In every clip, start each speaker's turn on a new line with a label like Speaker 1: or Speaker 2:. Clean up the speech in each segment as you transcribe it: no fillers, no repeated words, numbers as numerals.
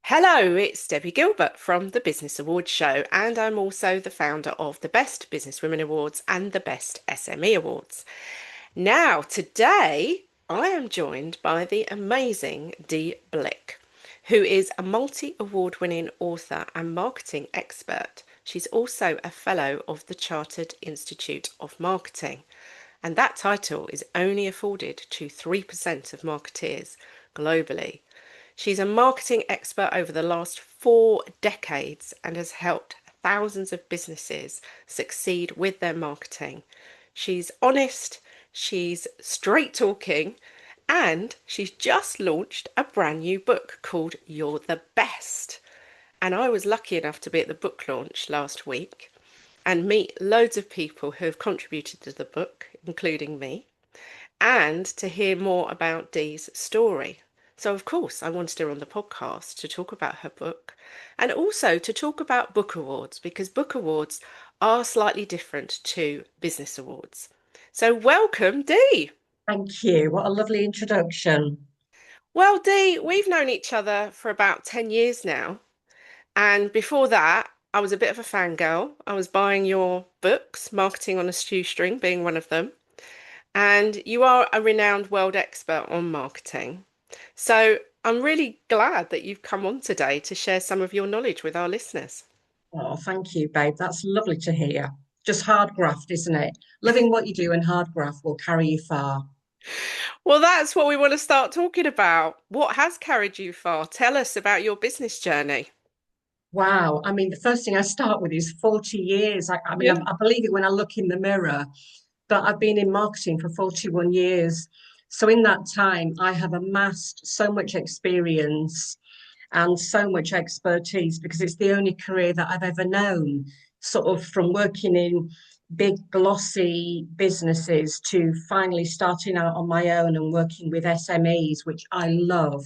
Speaker 1: Hello, it's Debbie Gilbert from the Business Awards Show, and I'm also the founder of the Best Businesswomen Awards and the Best SME Awards. Now, today, I am joined by the amazing Dee Blick, who is a multi-award winning author and marketing expert. She's also a fellow of the Chartered Institute of Marketing, and that title is only afforded to 3% of marketeers globally. She's a marketing expert over the last 4 decades and has helped thousands of businesses succeed with their marketing. She's honest, she's straight talking, and she's just launched a brand new book called You're the Best. And I was lucky enough to be at the book launch last week and meet loads of people who have contributed to the book, including me, and to hear more about Dee's story. So, of course, I wanted her on the podcast to talk about her book and also to talk about book awards because book awards are slightly different to business awards. So, welcome, Dee.
Speaker 2: Thank you. What a lovely introduction.
Speaker 1: Well, Dee, we've known each other for about 10 years now. And before that, I was a bit of a fangirl. I was buying your books, Marketing on a Shoestring being one of them. And you are a renowned world expert on marketing. So I'm really glad that you've come on today to share some of your knowledge with our listeners.
Speaker 2: Oh, thank you, babe. That's lovely to hear. Just hard graft, isn't it? Loving what you do and hard graft will carry you far.
Speaker 1: Well, that's what we want to start talking about. What has carried you far? Tell us about your business journey.
Speaker 2: Wow. I mean, the first thing I start with is 40 years. I mean,
Speaker 1: Yeah.
Speaker 2: I believe it when I look in the mirror, but I've been in marketing for 41 years. So in that time, I have amassed so much experience and so much expertise because it's the only career that I've ever known, sort of from working in big glossy businesses to finally starting out on my own and working with SMEs, which I love.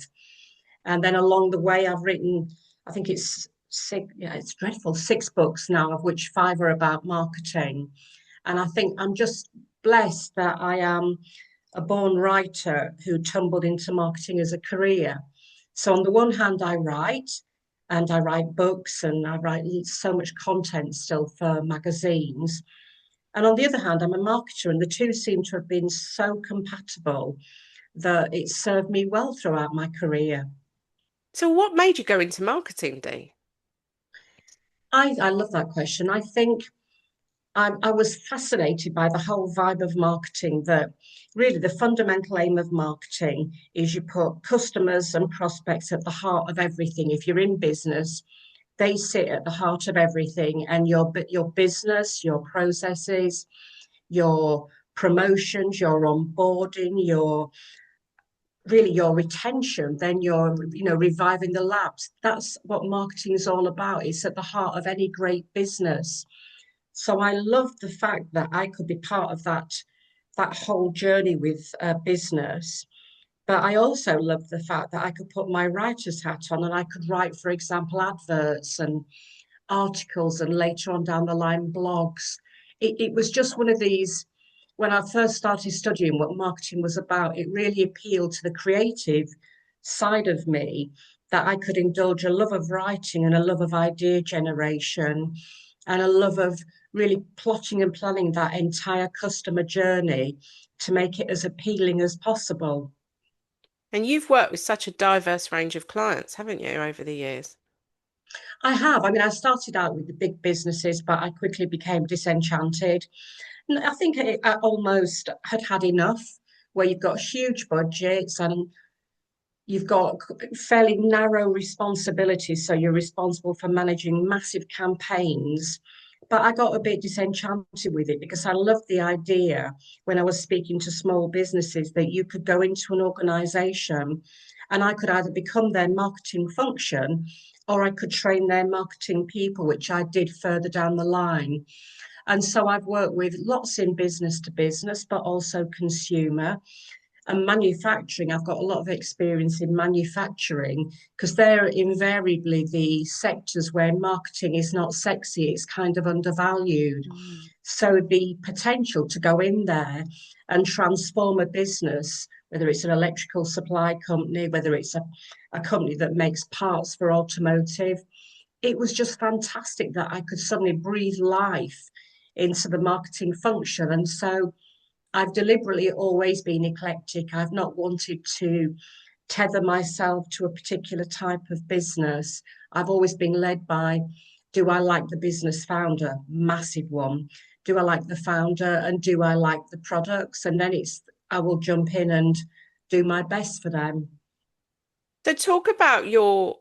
Speaker 2: And then along the way, I've written, I think it's six, yeah, it's dreadful, 6 books now, of which 5 are about marketing. And I think I'm just blessed that I am a born writer who tumbled into marketing as a career. So on the one hand, I write books and I write so much content still for magazines. And on the other hand, I'm a marketer, and the two seem to have been so compatible that it served me well throughout my career.
Speaker 1: So, what made you go into marketing, Dee?
Speaker 2: I love that question. I think I was fascinated by the whole vibe of marketing that really the fundamental aim of marketing is you put customers and prospects at the heart of everything. If you're in business, they sit at the heart of everything, and your business, your processes, your promotions, your onboarding, your retention, then you're reviving the labs. That's what marketing is all about. It's at the heart of any great business. So I love the fact that I could be part of that whole journey with business. But I also love the fact that I could put my writer's hat on and I could write, for example, adverts and articles and later on down the line blogs. It was just one of these, when I first started studying what marketing was about, it really appealed to the creative side of me that I could indulge a love of writing and a love of idea generation and a love of really plotting and planning that entire customer journey to make it as appealing as possible.
Speaker 1: And you've worked with such a diverse range of clients, haven't you, over the years?
Speaker 2: I have. I mean, I started out with the big businesses, but I quickly became disenchanted. I think I almost had had enough where you've got huge budgets and you've got fairly narrow responsibilities. So you're responsible for managing massive campaigns. But I got a bit disenchanted with it because I loved the idea when I was speaking to small businesses that you could go into an organization and I could either become their marketing function or I could train their marketing people, which I did further down the line. And so I've worked with lots in business to business, but also consumer. And manufacturing, I've got a lot of experience in manufacturing because they're invariably the sectors where marketing is not sexy, it's kind of undervalued.
Speaker 1: Mm.
Speaker 2: So the potential to go in there and transform a business, whether it's an electrical supply company, whether it's a company that makes parts for automotive, it was just fantastic that I could suddenly breathe life into the marketing function. And so I've deliberately always been eclectic. I've not wanted to tether myself to a particular type of business. I've always been led by, do I like the business founder? Massive one. Do I like the founder and do I like the products? And then I will jump in and do my best for them.
Speaker 1: So talk about your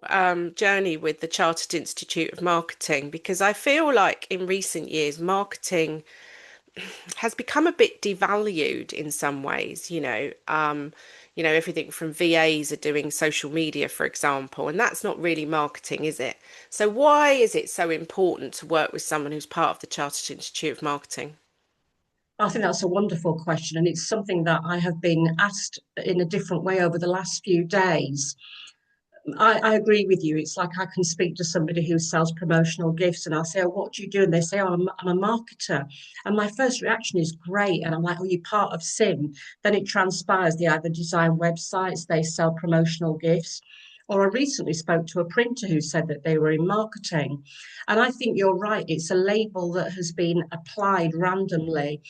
Speaker 1: journey with the Chartered Institute of Marketing, because I feel like in recent years, marketing has become a bit devalued in some ways, everything from VAs are doing social media, for example, and that's not really marketing, is it? So why is it so important to work with someone who's part of the Chartered Institute of Marketing?
Speaker 2: I think that's a wonderful question, and it's something that I have been asked in a different way over the last few days. I agree with you. It's like I can speak to somebody who sells promotional gifts and I'll say, oh, what do you do? And they say, oh, I'm a marketer. And my first reaction is great. And I'm like, oh, you're part of SIM. Then it transpires they either design websites, they sell promotional gifts. Or I recently spoke to a printer who said that they were in marketing. And I think you're right. It's a label that has been applied randomly.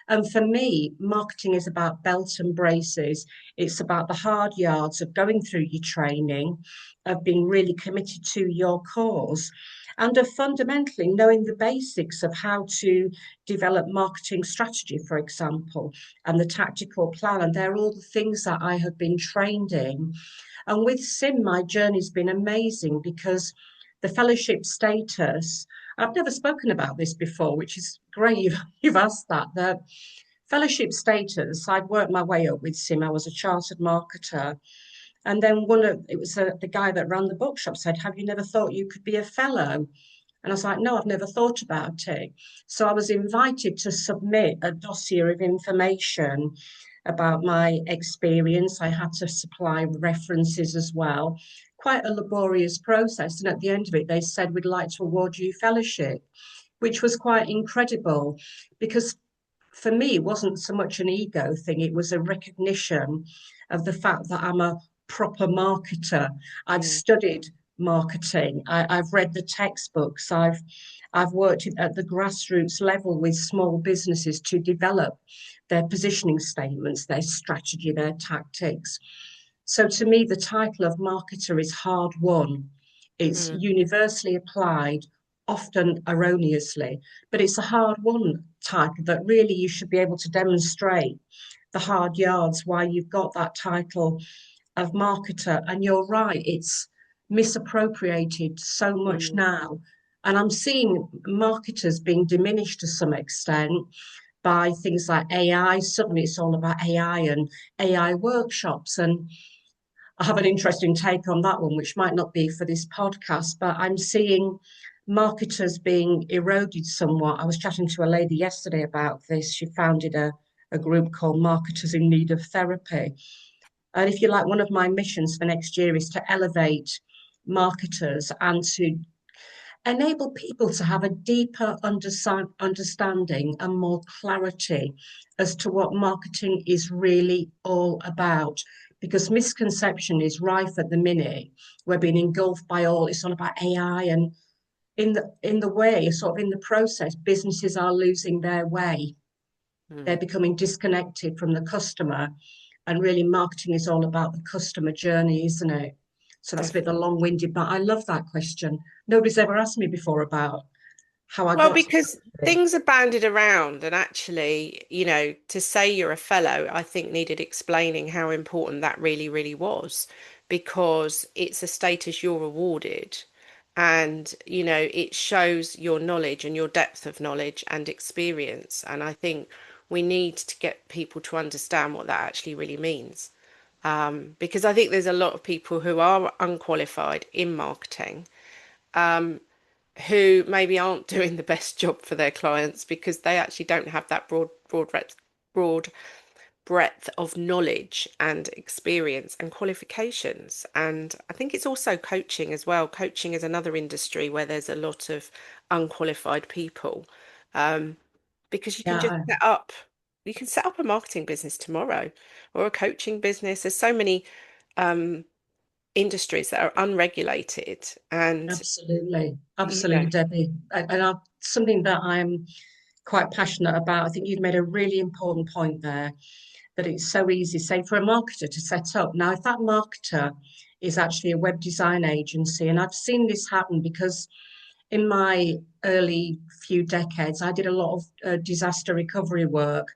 Speaker 2: And for me, marketing is about belt and braces. It's about the hard yards of going through your training, of being really committed to your cause, and of fundamentally knowing the basics of how to develop marketing strategy, for example, and the tactical plan. And they're all the things that I have been trained in. And with SIM, my journey's been amazing because the fellowship status, I've never spoken about this before, which is great you've asked that. The fellowship status, I'd worked my way up with SIM. I was a chartered marketer. And then the guy that ran the bookshop said, have you never thought you could be a fellow? And I was like, no, I've never thought about it. So I was invited to submit a dossier of information about my experience. I had to supply references as well. Quite a laborious process. And at the end of it, they said, we'd like to award you fellowship, which was quite incredible because for me, it wasn't so much an ego thing, it was a recognition of the fact that I'm a proper marketer. I've
Speaker 1: Mm,
Speaker 2: studied marketing. I've read the textbooks. I've worked at the grassroots level with small businesses to develop their positioning statements, their strategy, their tactics. So to me, the title of marketer is hard won. It's
Speaker 1: mm,
Speaker 2: universally applied, often erroneously, but it's a hard won title that really you should be able to demonstrate the hard yards why you've got that title of marketer. And you're right, it's misappropriated so much
Speaker 1: mm.
Speaker 2: now. And I'm seeing marketers being diminished to some extent by things like AI. Suddenly it's all about AI and AI workshops. And I have an interesting take on that one, which might not be for this podcast, but I'm seeing marketers being eroded somewhat. I was chatting to a lady yesterday about this. She founded a group called Marketers in Need of Therapy. And if you like, one of my missions for next year is to elevate marketers and to enable people to have a deeper understanding and more clarity as to what marketing is really all about. Because misconception is rife at the minute. We're being engulfed by all, it's all about AI. And in the way, sort of in the process, businesses are losing their way. They're
Speaker 1: Mm.
Speaker 2: becoming disconnected from the customer. And really, marketing is all about the customer journey, isn't it? So that's a bit of a
Speaker 1: Definitely.
Speaker 2: long-winded, but I love that question. Nobody's ever asked me before about how I
Speaker 1: Well,
Speaker 2: got to
Speaker 1: because
Speaker 2: it.
Speaker 1: things are banded around, and actually, to say you're a fellow, I think needed explaining how important that really, really was, because it's a status you're awarded, and it shows your knowledge and your depth of knowledge and experience. And I think we need to get people to understand what that actually really means. Because I think there's a lot of people who are unqualified in marketing who maybe aren't doing the best job for their clients because they actually don't have that broad breadth of knowledge and experience and qualifications. And I think it's also coaching as well. Coaching is another industry where there's a lot of unqualified people, um, because
Speaker 2: Yeah,
Speaker 1: you can set up a marketing business tomorrow or a coaching business. There's so many um, industries that are unregulated and,
Speaker 2: absolutely.
Speaker 1: you know,
Speaker 2: Absolutely, Debbie. Something that I'm quite passionate about. I think you've made a really important point there, that it's so easy, say, for a marketer to set up. Now, if that marketer is actually a web design agency, and I've seen this happen because in my early few decades, I did a lot of disaster recovery work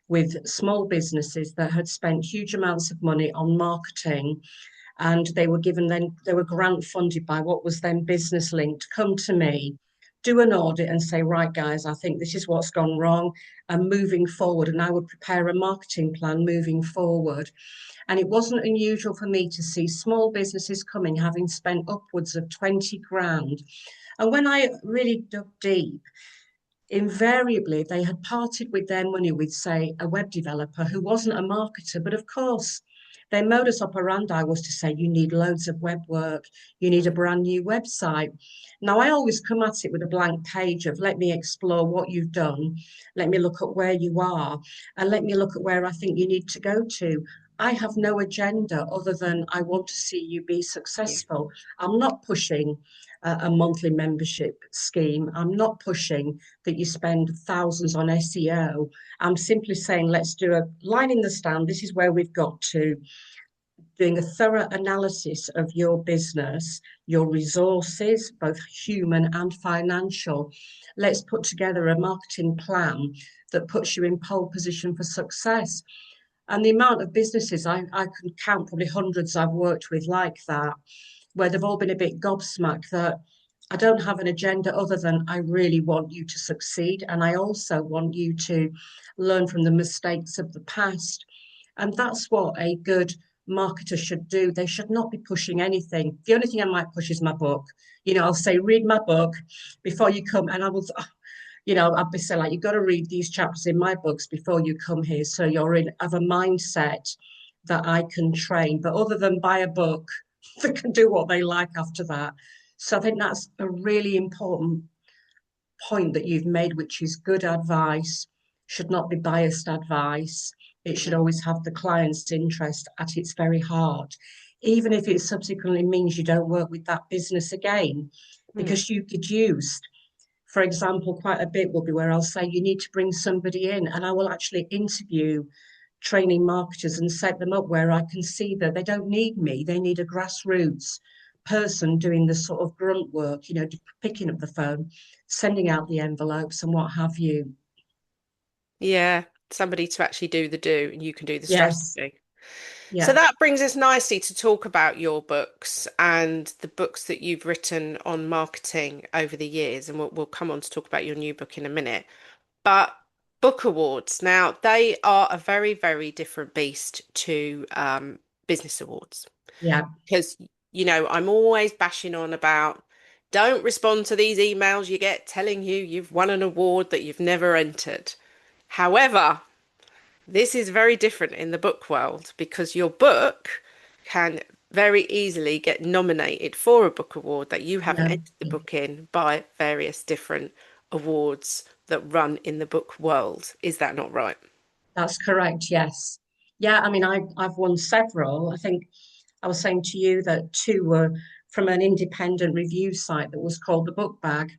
Speaker 2: with small businesses that had spent huge amounts of money on marketing, and they were grant funded by what was then Business Link to come to me, do an audit and say, right, guys, I think this is what's gone wrong and moving forward. And I would prepare a marketing plan moving forward. And it wasn't unusual for me to see small businesses coming, having spent upwards of 20 grand. And when I really dug deep, invariably they had parted with their money with, say, a web developer who wasn't a marketer. But of course, their modus operandi was to say, you need loads of web work, you need a brand new website. Now, I always come at it with a blank page of, let me explore what you've done, let me look at where you are, and let me look at where I think you need to go to. I have no agenda other than I want to see you be
Speaker 1: yeah,
Speaker 2: successful. I'm not pushing a monthly membership scheme. I'm not pushing that you spend thousands on SEO. I'm simply saying, let's do a line in the stand. This is where we've got to, doing a thorough analysis of your business, your resources, both human and financial. Let's put together a marketing plan that puts you in pole position for success. And the amount of businesses I can count, probably hundreds I've worked with like that, where they've all been a bit gobsmacked that I don't have an agenda other than I really want you to succeed. And I also want you to learn from the mistakes of the past. And that's what a good marketer should do. They should not be pushing anything. The only thing I might push is my book. I'll say, read my book before you come. And I will, I'll be saying, like, you've got to read these chapters in my books before you come here. So you're in of a mindset that I can train. But other than buy a book, they can do what they like after that. So I think that's a really important point that you've made, which is good advice should not be biased advice. It should
Speaker 1: yeah,
Speaker 2: always have the client's interest at its very heart, even if it subsequently means you don't work with that business again,
Speaker 1: mm,
Speaker 2: because you deduced, for example, quite a bit will be where I'll say you need to bring somebody in, and I will actually interview training marketers and set them up where I can see that they don't need me. They need a grassroots person doing the sort of grunt work, picking up the phone, sending out the envelopes and what have you.
Speaker 1: yeah. Somebody to actually do the do, and you can do the
Speaker 2: Yes.
Speaker 1: strategy. So
Speaker 2: Yeah.
Speaker 1: that brings us nicely to talk about your books and the books that you've written on marketing over the years. And we'll come on to talk about your new book in a minute. But book awards, now they are a very, very different beast to business awards.
Speaker 2: Yeah.
Speaker 1: Because, I'm always bashing on about don't respond to these emails you get telling you've won an award that you've never entered. However, this is very different in the book world because your book can very easily get nominated for a book award that you haven't
Speaker 2: Yeah.
Speaker 1: entered the book in by various different awards that run in the book world. Is that not right?
Speaker 2: That's correct. Yes. Yeah. I mean, I've won several. I think I was saying to you that two were from an independent review site that was called the Book Bag.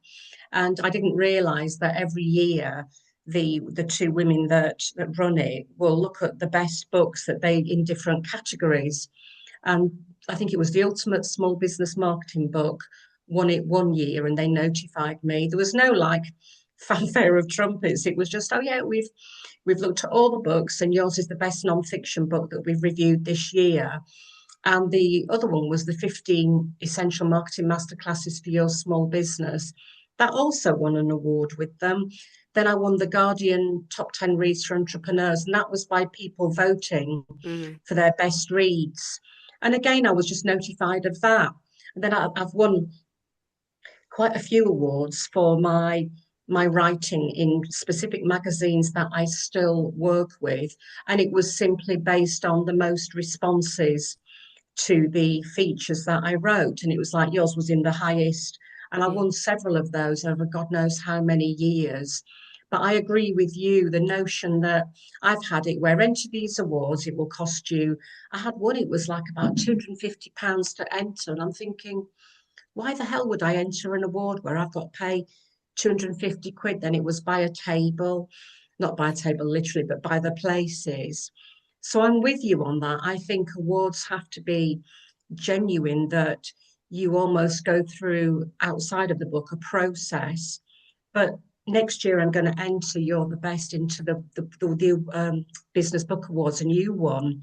Speaker 2: And I didn't realize that every year the two women that run it will look at the best books that they in different categories. And I think it was the Ultimate Small Business Marketing book won it one year, and they notified me. There was no like fanfare of trumpets. It was just, oh yeah, we've looked at all the books, and yours is the best non-fiction book that we've reviewed this year. And the other one was the 15 Essential Marketing Masterclasses for Your Small Business. That also won an award with them. Then I won the Guardian Top 10 Reads for Entrepreneurs, and that was by people voting
Speaker 1: Mm.
Speaker 2: for their best reads. And again, I was just notified of that. And then I've won quite a few awards for my my writing in specific magazines that I still work with. And it was simply based on the most responses to the features that I wrote. And it was like yours was in the highest. And I
Speaker 1: Mm.
Speaker 2: won several of those over God knows how many years. But I agree with you, the notion that I've had it where enter these awards, it will cost you. I had one, it was like about £250 to enter. And I'm thinking, why the hell would I enter an award where I've got to pay 250 quid? Then it was by a table, not by a table literally, but by the places. So I'm with you on that. I think awards have to be genuine, that you almost go through outside of the book a process. But next year I'm going to enter You're the Best into the Business Book Awards, and you won.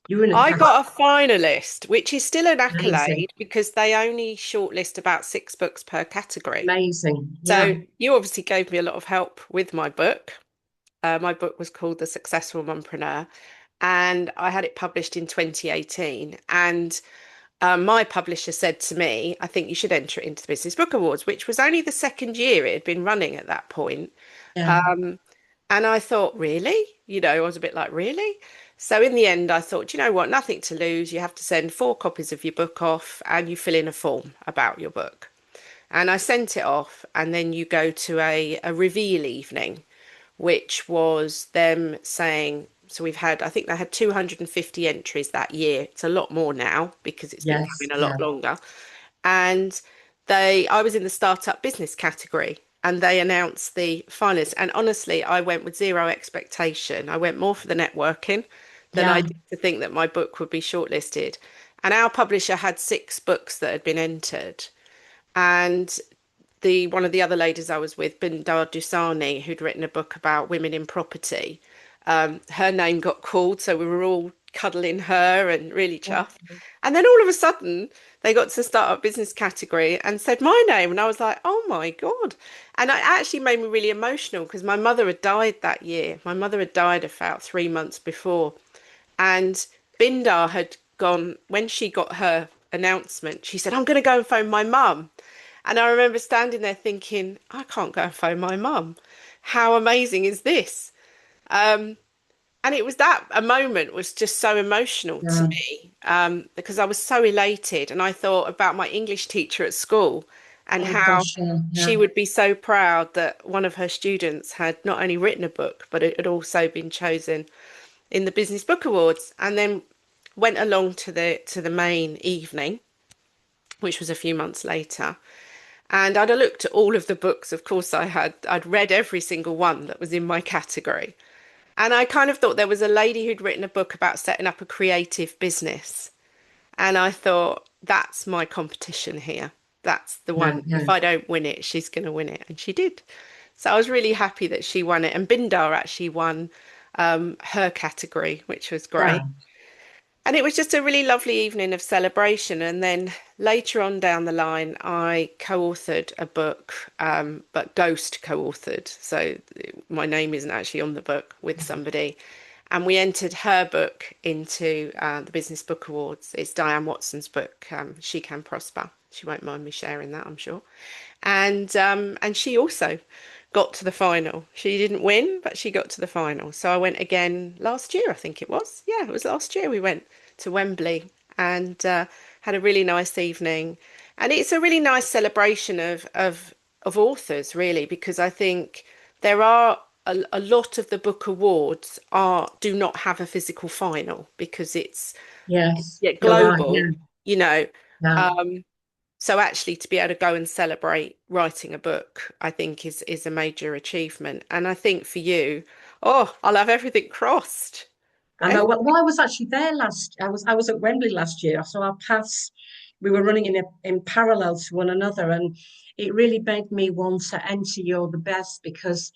Speaker 2: You were in a
Speaker 1: I
Speaker 2: category.
Speaker 1: got a finalist, which is still an
Speaker 2: Amazing,
Speaker 1: accolade because they only shortlist about 6 books per category.
Speaker 2: amazing. Yeah,
Speaker 1: So you obviously gave me a lot of help with my book. My book was called The Successful Mompreneur, and I had it published in 2018. And my publisher said to me, I think you should enter it into the Business Book Awards, which was only the second year it had been running at that point.
Speaker 2: yeah,
Speaker 1: Um, and I thought, really? I was a bit like, really? So in the end, I thought, you know what? Nothing to lose. You have to send 4 copies of your book off and you fill in a form about your book. And I sent it off, and then you go to a reveal evening, which was them saying, so we've had, I think they had 250 entries that year. It's a lot more now because it's been
Speaker 2: yes,
Speaker 1: going a
Speaker 2: yeah,
Speaker 1: lot longer. And I was in the startup business category, and they announced the finalists. And honestly, I went with zero expectation. I went more for the networking than I
Speaker 2: yeah,
Speaker 1: did to think that my book would be shortlisted. And our publisher had 6 books that had been entered. And the one of the other ladies I was with, Bindar Dusani, who'd written a book about women in property, her name got called, so we were all cuddling her and really chuffed. And then all of a sudden, they got to the startup business category and said my name, and I was like, "Oh my God!" And it actually made me really emotional because my mother had died that year. My mother had died about 3 months before, and Bindar had gone when she got her announcement. She said, "I'm going to go and phone my mum." And I remember standing there thinking, I can't go and phone my mum. How amazing is this? And it was that a moment was just so emotional to
Speaker 2: yeah.
Speaker 1: me because I was so elated. And I thought about my English teacher at school and
Speaker 2: Oh
Speaker 1: how
Speaker 2: gosh, yeah, yeah,
Speaker 1: she would be so proud that one of her students had not only written a book, but it had also been chosen in the Business Book Awards. And then went along to the main evening, which was a few months later. And I'd looked at all of the books. Of course, I'd read every single one that was in my category. And I kind of thought there was a lady who'd written a book about setting up a creative business. And I thought, that's my competition here. That's the
Speaker 2: yeah,
Speaker 1: one.
Speaker 2: yeah,
Speaker 1: If I don't win it, she's going to win it. And she did. So I was really happy that she won it. And Bindar actually won her category, which was
Speaker 2: yeah.
Speaker 1: great. And it was just a really lovely evening of celebration. And then later on down the line, I co-authored a book, but ghost co-authored. So my name isn't actually on the book with somebody. And we entered her book into the Business Book Awards. It's Diane Watson's book, She Can Prosper. She won't mind me sharing that, I'm sure. And she also got to the final. She didn't win, but she got to the final. So I went again last year, I think it was. Yeah, it was last year. We went to Wembley and had a really nice evening. And it's a really nice celebration of authors, really, because I think there are a lot of the book awards are do not have a physical final because it's
Speaker 2: Yes,
Speaker 1: yeah,
Speaker 2: you're right.
Speaker 1: global,
Speaker 2: Yeah,
Speaker 1: you know.
Speaker 2: yeah.
Speaker 1: Um, so actually to be able to go and celebrate writing a book, I think is a major achievement. And I think for you, oh, I'll have everything crossed.
Speaker 2: I know. Well, I was actually there last. I was at Wembley last year, so our paths we were running in parallel to one another, and it really made me want to enter You're the Best because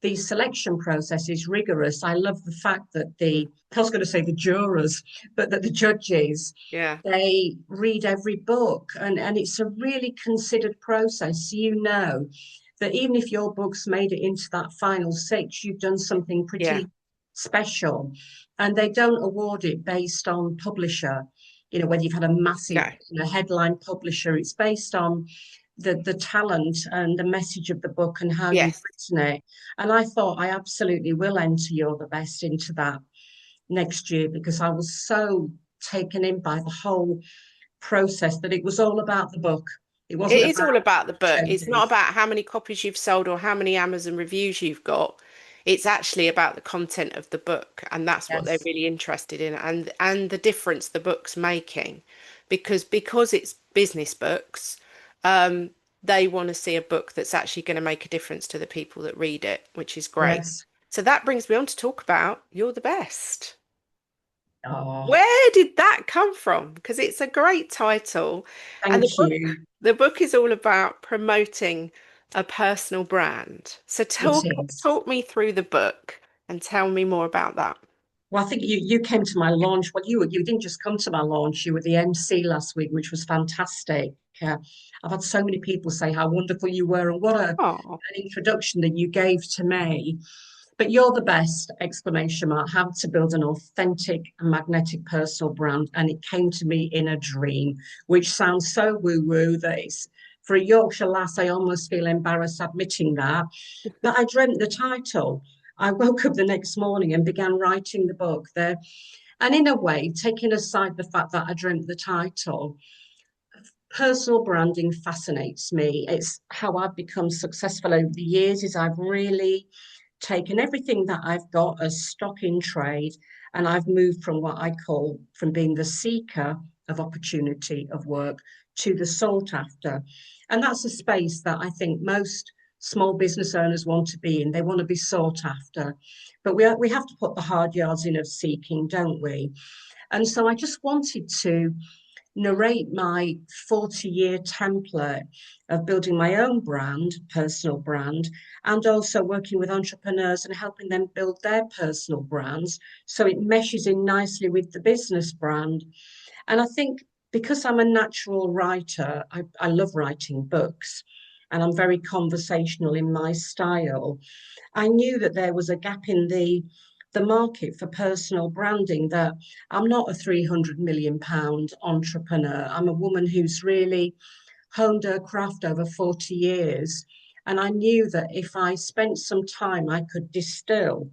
Speaker 2: the selection process is rigorous. I love the fact that I was going to say the jurors, but that the judges,
Speaker 1: Yeah,
Speaker 2: they read every book, and it's a really considered process. So you know that even if your book's made it into that final 6, you've done something
Speaker 1: yeah,
Speaker 2: pretty special. And they don't award it based on publisher, whether you've had a massive
Speaker 1: no,
Speaker 2: headline publisher. It's based on the talent and the message of the book and how you've
Speaker 1: Yes.
Speaker 2: written it. And I thought I absolutely will enter You're the Best into that next year because I was so taken in by the whole process that it was all about the book. It
Speaker 1: It
Speaker 2: wasn't
Speaker 1: is all
Speaker 2: about
Speaker 1: about the book. It's not
Speaker 2: trendy.
Speaker 1: about how many copies you've sold or how many Amazon reviews you've got. It's actually about the content of the book, and that's what they're
Speaker 2: Yes,
Speaker 1: really interested in, and the difference the book's making, because it's business books, um, they want to see a book that's actually going to make a difference to the people that read it, which is great.
Speaker 2: yes.
Speaker 1: So that brings me on to talk about You're the Best.
Speaker 2: Oh,
Speaker 1: Where did that come from? Because it's a great title, and
Speaker 2: thank you.
Speaker 1: the book is all about promoting a personal brand. So
Speaker 2: It
Speaker 1: talk
Speaker 2: is.
Speaker 1: talk me through the book and tell me more about that.
Speaker 2: Well, I think you came to my launch. Well, you didn't just come to my launch. You were the MC last week, which was fantastic. I've had so many people say how wonderful you were and what
Speaker 1: Oh,
Speaker 2: an introduction that you gave to me. But you're the best! Exclamation mark. How to build an authentic and magnetic personal brand, and it came to me in a dream, which sounds so woo woo that it's for a Yorkshire lass. I almost feel embarrassed admitting that, but I dreamt the title. I woke up the next morning and began writing the book there. And in a way, taking aside the fact that I dreamt the title, personal branding fascinates me. It's how I've become successful over the years is I've really taken everything that I've got as stock in trade and I've moved from what I call from being the seeker of opportunity of work to the sought after. And that's a space that I think most small business owners want to be in. They want to be sought after. But we have to put the hard yards in of seeking, don't we? And so I just wanted to narrate my 40-year template of building my own brand, personal brand, and also working with entrepreneurs and helping them build their personal brands. So it meshes in nicely with the business brand. And I think because I'm a natural writer, I love writing books and I'm very conversational in my style. I knew that there was a gap in the market for personal branding, that I'm not a 300 million pound entrepreneur. I'm a woman who's really honed her craft over 40 years. And I knew that if I spent some time, I could distill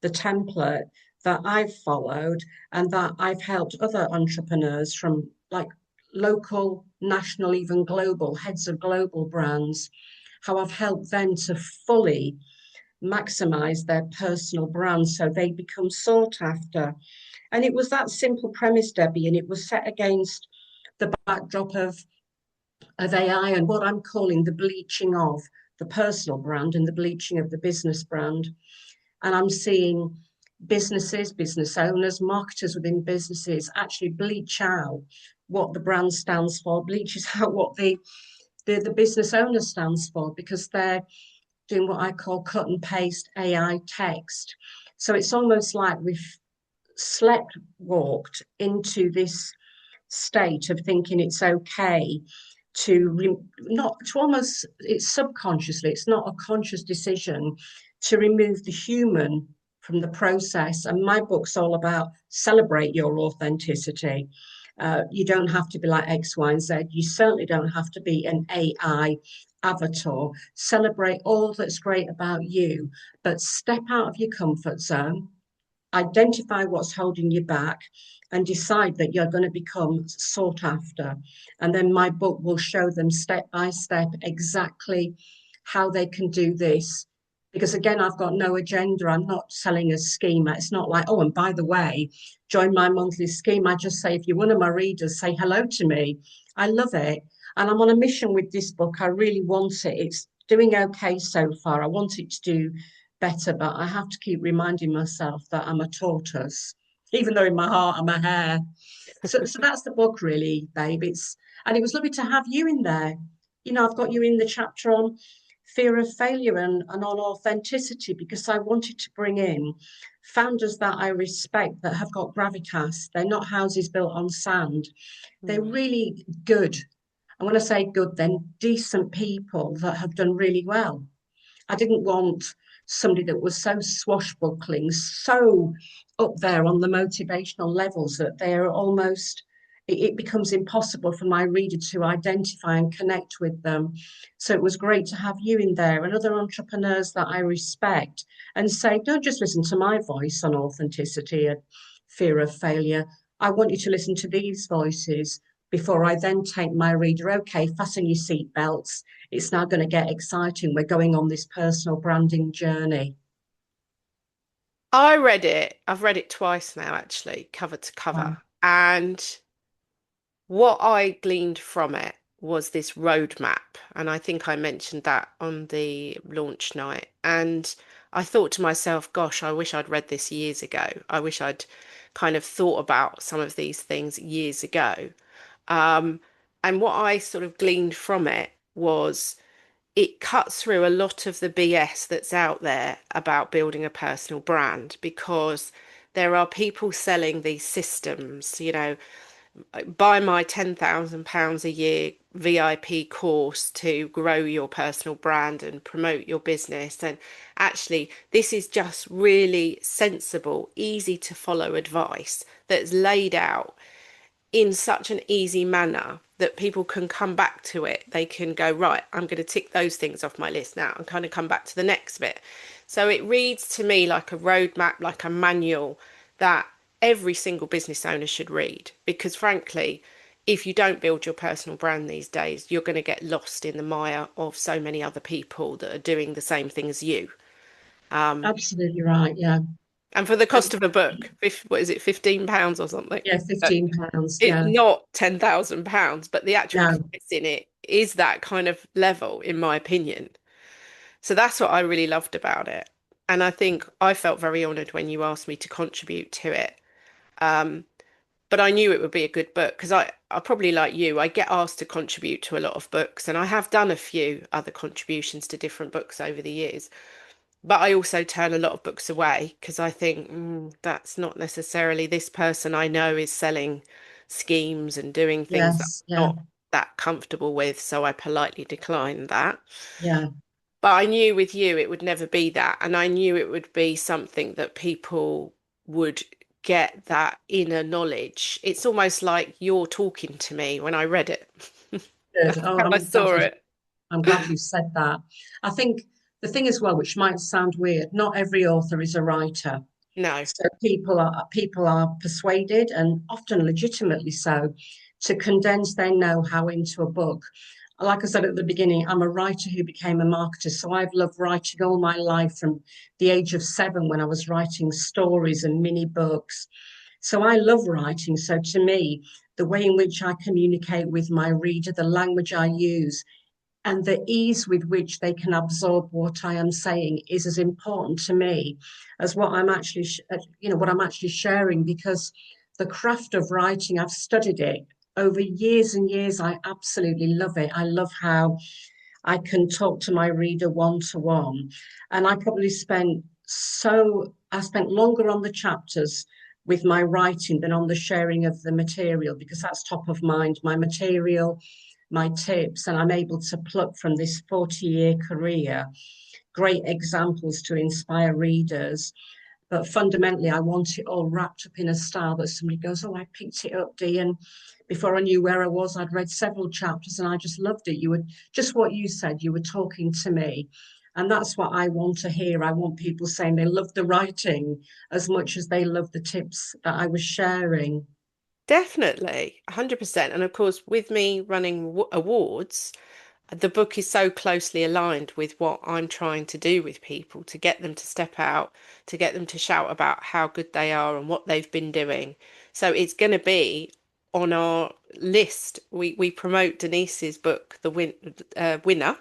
Speaker 2: the template that I've followed and that I've helped other entrepreneurs from like local, national, even global heads of global brands, how I've helped them to fully maximize their personal brand so they become sought after. And it was that simple premise, Debbie, and it was set against the backdrop of AI and what I'm calling the bleaching of the personal brand and the bleaching of the business brand. And I'm seeing businesses, business owners, marketers within businesses actually bleach out what the brand stands for, bleaches out what the business owner stands for, because they're doing what I call cut and paste AI text. So it's almost like we've slept walked into this state of thinking it's okay to not to almost it's subconsciously, it's not a conscious decision to remove the human from the process. And my book's all about celebrate your authenticity. You don't have to be like X, Y, and Z. You certainly don't have to be an AI avatar. Celebrate all that's great about you, but step out of your comfort zone, identify what's holding you back, and decide that you're going to become sought after. And then my book will show them step by step exactly how they can do this. Because again, I've got no agenda. I'm not selling a schema. It's not like, oh, and by the way, join my monthly scheme. I just say, if you're one of my readers, say hello to me. I love it. And I'm on a mission with this book. I really want it. It's doing okay so far. I want it to do better, but I have to keep reminding myself that I'm a tortoise, even though in my heart I'm a hare. So that's the book, really, babe. And it was lovely to have you in there. You know, I've got you in the chapter on fear of failure and on authenticity because I wanted to bring in founders that I respect that have got gravitas. They're not houses built on sand. They're
Speaker 1: mm,
Speaker 2: really good. And when I say good, then decent people that have done really well. I didn't want somebody that was so swashbuckling, so up there on the motivational levels that they're almost it becomes impossible for my reader to identify and connect with them. So it was great to have you in there and other entrepreneurs that I respect and say, don't just listen to my voice on authenticity and fear of failure. I want you to listen to these voices before I then take my reader. Okay, fasten your seatbelts. It's now going to get exciting. We're going on this personal branding journey.
Speaker 1: I read it. I've read it twice now, actually, cover to cover.
Speaker 2: Wow.
Speaker 1: And what I gleaned from it was this roadmap. And I think I mentioned that on the launch night. And I thought to myself, gosh, I wish I'd read this years ago. I wish I'd kind of thought about some of these things years ago. Um, and what I sort of gleaned from it was it cuts through a lot of the BS that's out there about building a personal brand because there are people selling these systems, buy my £10,000 a year VIP course to grow your personal brand and promote your business. And actually, this is just really sensible, easy to follow advice that's laid out in such an easy manner that people can come back to it. They can go, right, I'm going to tick those things off my list now and kind of come back to the next bit. So it reads to me like a roadmap, like a manual that every single business owner should read. Because frankly, if you don't build your personal brand these days, you're going to get lost in the mire of so many other people that are doing the same thing as you.
Speaker 2: Absolutely right. Yeah.
Speaker 1: And for the
Speaker 2: Um,
Speaker 1: cost of a book, what is it, £15 or something?
Speaker 2: yeah,
Speaker 1: Uh,
Speaker 2: £15.
Speaker 1: It's
Speaker 2: Yeah.
Speaker 1: not £10,000, but the actual
Speaker 2: No,
Speaker 1: price in it is that kind of level, in my opinion. So that's what I really loved about it. And I think I felt very honoured when you asked me to contribute to it. Um, but I knew it would be a good book because I probably like you, I get asked to contribute to a lot of books, and I have done a few other contributions to different books over the years. But I also turn a lot of books away because I think that's not necessarily this person I know is selling schemes and doing things that
Speaker 2: yes,
Speaker 1: I'm
Speaker 2: yeah,
Speaker 1: not that comfortable with. So I politely declined that.
Speaker 2: yeah,
Speaker 1: But I knew with you it would never be that. And I knew it would be something that people would get that inner knowledge. It's almost like you're talking to me when I read it.
Speaker 2: good.
Speaker 1: That's
Speaker 2: Oh,
Speaker 1: how I saw it.
Speaker 2: I'm glad you said that. I think the thing as well, which might sound weird, not every author is a writer.
Speaker 1: No,
Speaker 2: So people are persuaded, and often legitimately so, to condense their know-how into a book. Like I said at the beginning, I'm a writer who became a marketer. So I've loved writing all my life from the age of 7 when I was writing stories and mini books. So I love writing. So to me, the way in which I communicate with my reader, the language I use, and the ease with which they can absorb what I am saying is as important to me as what I'm actually, what I'm actually sharing. Because the craft of writing, I've studied it over years and years. I absolutely love it. I love how I can talk to my reader one to one, and I spent longer on the chapters with my writing than on the sharing of the material because that's top of mind. My material, my tips, and I'm able to pluck from this 40-year career great examples to inspire readers. But fundamentally, I want it all wrapped up in a style that somebody goes, oh, I picked it up, Dee. And before I knew where I was, I'd read several chapters and I just loved it. You were just what you said, you were talking to me. And that's what I want to hear. I want people saying they love the writing as much as they love the tips that I was sharing.
Speaker 1: definitely, 100%. And of course, with me running awards, the book is so closely aligned with what I'm trying to do with people to get them to step out, to get them to shout about how good they are and what they've been doing. So it's going to be on our list. We promote Denise's book, Winner,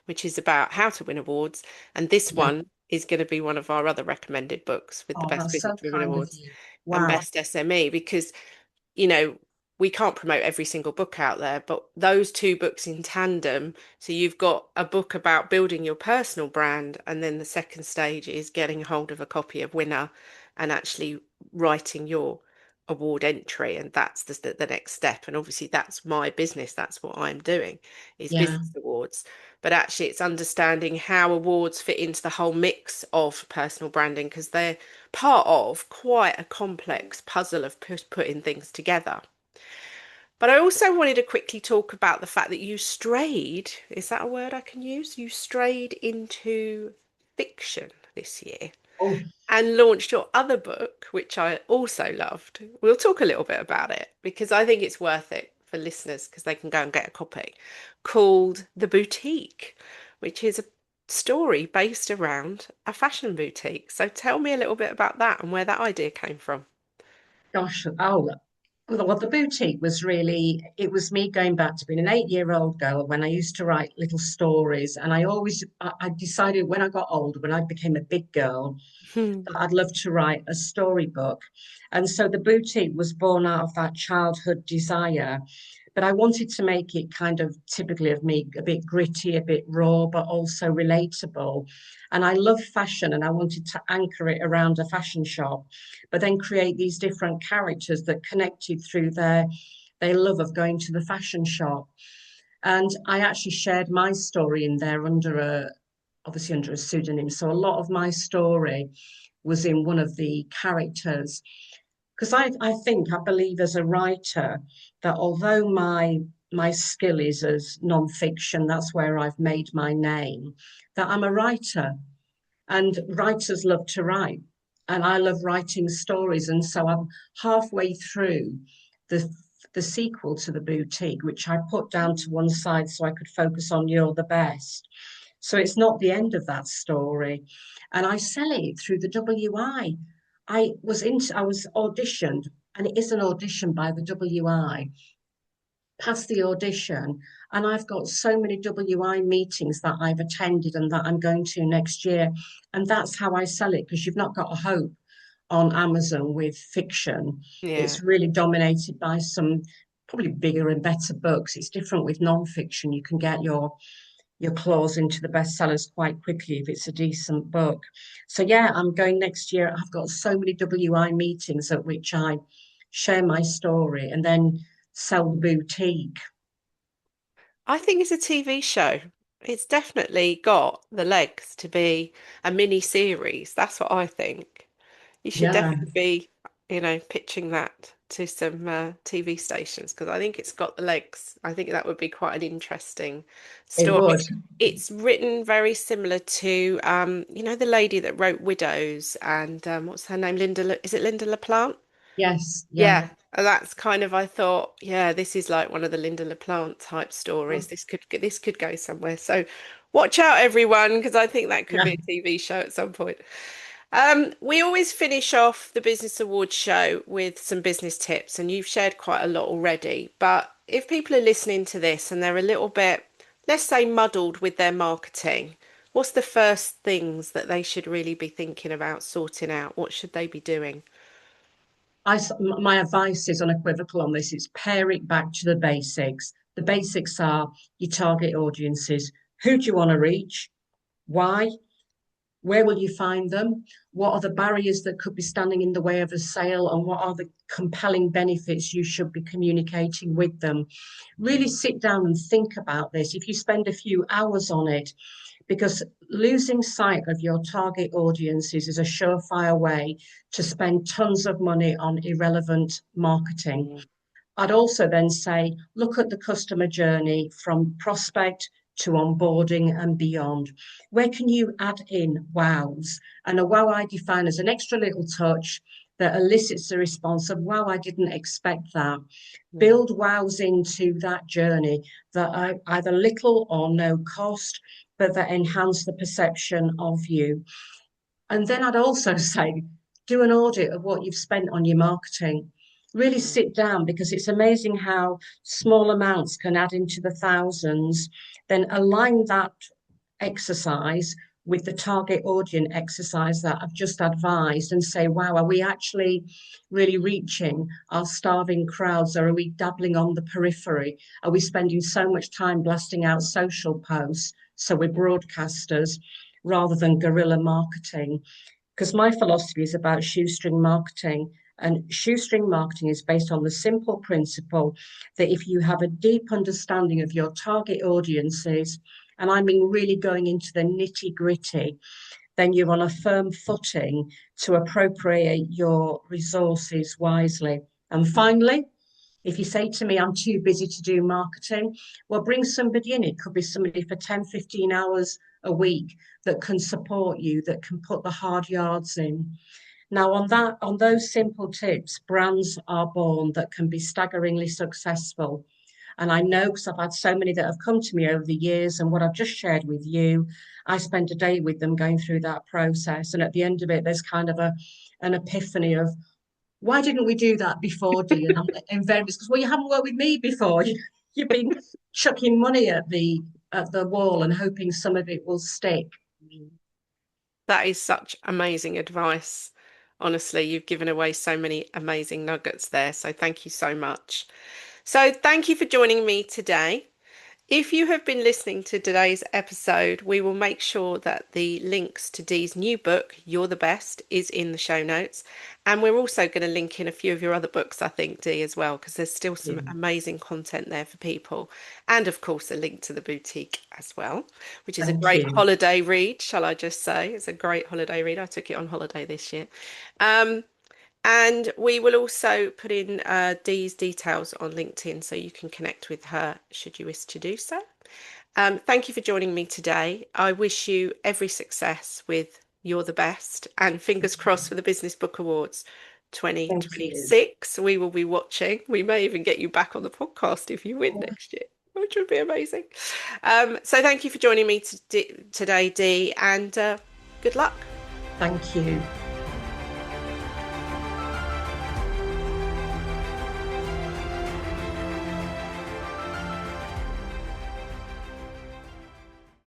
Speaker 1: which is about how to win awards, and this
Speaker 2: Yeah.
Speaker 1: one is going to be one of our other recommended books with the
Speaker 2: Oh,
Speaker 1: Best
Speaker 2: that's
Speaker 1: Business
Speaker 2: so
Speaker 1: Women
Speaker 2: kind of
Speaker 1: Awards
Speaker 2: you.
Speaker 1: and
Speaker 2: Wow.
Speaker 1: Best SME because you know, we can't promote every single book out there, but those two books in tandem. So you've got a book about building your personal brand, and then the second stage is getting hold of a copy of Winner and actually writing your award entry. And that's the next step. And obviously, that's my business. That's what I'm doing is
Speaker 2: Yeah.
Speaker 1: business awards. But actually, it's understanding how awards fit into the whole mix of personal branding because they're part of quite a complex puzzle of putting things together. But I also wanted to quickly talk about the fact that you strayed, is that a word I can use? You strayed into fiction this year
Speaker 2: Oh
Speaker 1: and launched your other book, which I also loved. We'll talk a little bit about it because I think it's worth it for listeners because they can go and get a copy, called The Boutique, which is a story based around a fashion boutique. So tell me a little bit about that and where that idea came from.
Speaker 2: gosh, well, the boutique was really, it was me going back to being an 8-year-old girl when I used to write little stories. And I decided when I got older, when I became a big girl,
Speaker 1: Hmm.
Speaker 2: I'd love to write a storybook. And so the boutique was born out of that childhood desire. But I wanted to make it kind of typically of me, a bit gritty, a bit raw, but also relatable. And I love fashion and I wanted to anchor it around a fashion shop, but then create these different characters that connected through their love of going to the fashion shop. And I actually shared my story in there obviously under a pseudonym. So a lot of my story was in one of the characters. Because I believe as a writer that although my skill is as non-fiction, that's where I've made my name, that I'm a writer and writers love to write. And I love writing stories. And so I'm halfway through the the sequel to the boutique, which I put down to one side so I could focus on You're the Best. So it's not the end of that story. And I sell it through the WI. I was auditioned, and it is an audition by the WI, passed the audition, and I've got so many WI meetings that I've attended and that I'm going to next year. And that's how I sell it, because you've not got a hope on Amazon with fiction.
Speaker 1: Yeah.
Speaker 2: It's really dominated by some probably bigger and better books. It's different with non-fiction. You can get your claws into the bestsellers quite quickly if it's a decent book. So yeah, I'm going next year. I've got so many WI meetings at which I share my story and then sell the boutique.
Speaker 1: I think it's a TV show. It's definitely got the legs to be a mini series. That's what I think. You should
Speaker 2: Yeah,
Speaker 1: definitely be, pitching that to some TV stations because I think it's got the legs. I think that would be quite an interesting
Speaker 2: it
Speaker 1: story.
Speaker 2: would.
Speaker 1: It's written very similar to, the lady that wrote Widows and what's her name? Is it Linda LaPlante?
Speaker 2: Yes, yeah.
Speaker 1: Yeah, and that's kind of I thought, yeah, this is like one of the Linda LaPlante type stories.
Speaker 2: Oh,
Speaker 1: This could go somewhere. So watch out, everyone, because I think that could
Speaker 2: yeah.
Speaker 1: be a TV show at some point. We always finish off the Business Awards show with some business tips, and you've shared quite a lot already. But if people are listening to this and they're a little bit, let's say, muddled with their marketing, what's the first things that they should really be thinking about sorting out? What should they be doing?
Speaker 2: My advice is unequivocal on this. It's pare it back to the basics. The basics are your target audiences. Who do you want to reach? Why? Where will you find them? What are the barriers that could be standing in the way of a sale? And what are the compelling benefits you should be communicating with them? Really sit down and think about this. If you spend a few hours on it, because losing sight of your target audiences is a surefire way to spend tons of money on irrelevant marketing.
Speaker 1: Mm.
Speaker 2: I'd also then say, look at the customer journey from prospect to onboarding and beyond. Where can you add in wows? And a wow I define as an extra little touch that elicits a response of, wow, I didn't expect that.
Speaker 1: Mm.
Speaker 2: Build wows into that journey that are either little or no cost, but that enhance the perception of you. And then I'd also say, do an audit of what you've spent on your marketing. Really
Speaker 1: Mm.
Speaker 2: sit down, because it's amazing how small amounts can add into the thousands. Then align that exercise with the target audience exercise that I've just advised and say, wow, are we actually really reaching our starving crowds, or are we dabbling on the periphery? Are we spending so much time blasting out social posts? So we're broadcasters rather than guerrilla marketing. Because my philosophy is about shoestring marketing. And shoestring marketing is based on the simple principle that if you have a deep understanding of your target audiences, and I mean really going into the nitty gritty, then you're on a firm footing to appropriate your resources wisely. And finally, If you say to me, I'm too busy to do marketing, well, bring somebody in. It could be somebody for 10, 15 hours a week that can support you, that can put the hard yards in. Now, on those simple tips, brands are born that can be staggeringly successful. And I know because I've had so many that have come to me over the years, and what I've just shared with you, I spent a day with them going through that process. And at the end of it, there's kind of an epiphany of, why didn't we do that before, Dee? And I'm invariably because, well, you haven't worked with me before. You've been chucking money at the wall and hoping some of it will stick.
Speaker 1: That is such amazing advice. Honestly, you've given away so many amazing nuggets there. So thank you so much. So thank you for joining me today. If you have been listening to today's episode, we will make sure that the links to Dee's new book, You're the Best, is in the show notes. And we're also going to link in a few of your other books, I think, Dee, as well, because there's still some
Speaker 2: Yeah.
Speaker 1: amazing content there for people. And of course, a link to the boutique as well, which is a
Speaker 2: Thank
Speaker 1: great
Speaker 2: you.
Speaker 1: holiday read, shall I just say? It's a great holiday read. I took it on holiday this year. Um, and we will also put in Dee's details on LinkedIn so you can connect with her should you wish to do so. Thank you for joining me today. I wish you every success with You're the Best and fingers crossed for the Business Book Awards
Speaker 2: Thank you.
Speaker 1: 2026. We will be watching. We may even get you back on the podcast if you win next year, which would be amazing. So thank you for joining me today, Dee, and good luck.
Speaker 2: Thank you.